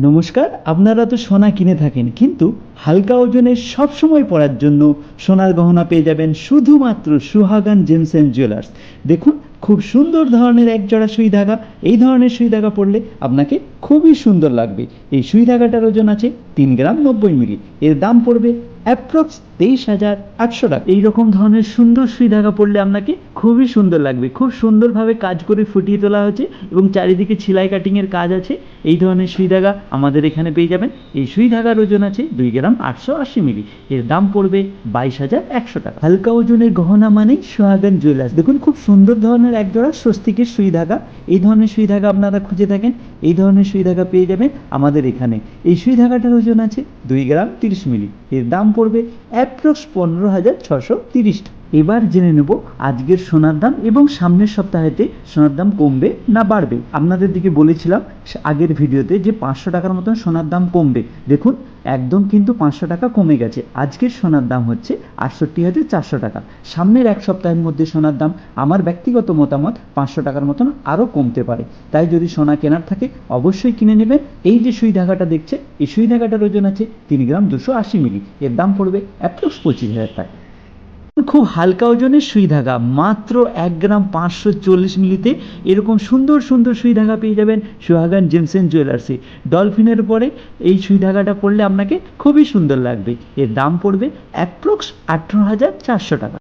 নমস্কার। আপনারা তো সোনা কিনে থাকেন, কিন্তু হালকা ওজনের সবসময় পরার জন্য সোনার গহনা পেয়ে যাবেন শুধুমাত্র সুহাগান জেমস অ্যান্ড জুয়েলার্স। দেখুন, খুব সুন্দর ধরনের এক জোড়া সুই ধাগা। এই ধরনের সুই ধাগা পরলে আপনাকে খুবই সুন্দর লাগবে। এই সুই ধাগাটার ওজন আছে 3 গ্রাম 90 মিলি। এর দাম পড়বে অ্যাপ্রক্স 23,800 টাকা। এইরকম ধরনের সুন্দর সুই ধাগা পরলে আপনাকে খুবই সুন্দর লাগবে। খুব সুন্দরভাবে কাজ করে ফুটিয়ে তোলা হয়েছে এবং চারিদিকে সেলাই কাটিংয়ের কাজ আছে। এই ধরনের সুই ধাগা আমাদের এখানে পেয়ে যাবেন। এই সুই ধাগার ওজন আছে 2 গ্রাম 880 মিলি। এর দাম পড়বে 22,100 টাকা। হালকা ওজনের গহনা মানেই সুহাগান জুয়েলার্স। দেখুন, খুব সুন্দর ধরনের একজোড়া স্বস্তিকের সুই ধাগা। এই ধরনের সুই ধাগা আপনারা খুঁজে থাকেন, এই ধরনের সুই ধাগা পেয়ে যাবেন আমাদের এখানে। এই সুই ধাগাটার ওজন আছে 2 গ্রাম 30 মিলি। এর দাম পড়বে অ্যাপ্রক্স 15,630 টাকা। এবার জেনে নেব আজকের সোনার দাম এবং সামনের সপ্তাহেতে সোনার দাম কমবে না বাড়বে। আপনাদের দিকে বলেছিলাম আগের ভিডিওতে যে 500 টাকার মতন সোনার দাম কমবে। দেখুন, একদম কিন্তু 500 টাকা কমে গেছে। আজকের সোনার দাম হচ্ছে 68,400 টাকা। সামনের এক সপ্তাহের মধ্যে সোনার দাম আমার ব্যক্তিগত মতামত 500 টাকার মতন আরও কমতে পারে। তাই যদি সোনা কেনার থাকে অবশ্যই কিনে নেবেন। এই যে সুই ধাগাটা দেখছে, এই সুই ধাগাটার ওজন আছে 3 গ্রাম 280 মিলি। এর দাম পড়বে অ্যাপ্রক্স 25,000 টাকা। খুব হালকা ওজনের সুই ধাগা মাত্র 1 গ্রাম 540 মিলিতে এরকম সুন্দর সুন্দর সুই ধাগা পেয়ে যাবেন সুহাগান জেমস অ্যান্ড জুয়েলার্সে। ডলফিনের উপরে এই সুই ধাগাটা পরলে আপনাকে খুবই সুন্দর লাগবে। এর দাম পড়বে অ্যাপ্রক্স 18,400 টাকা।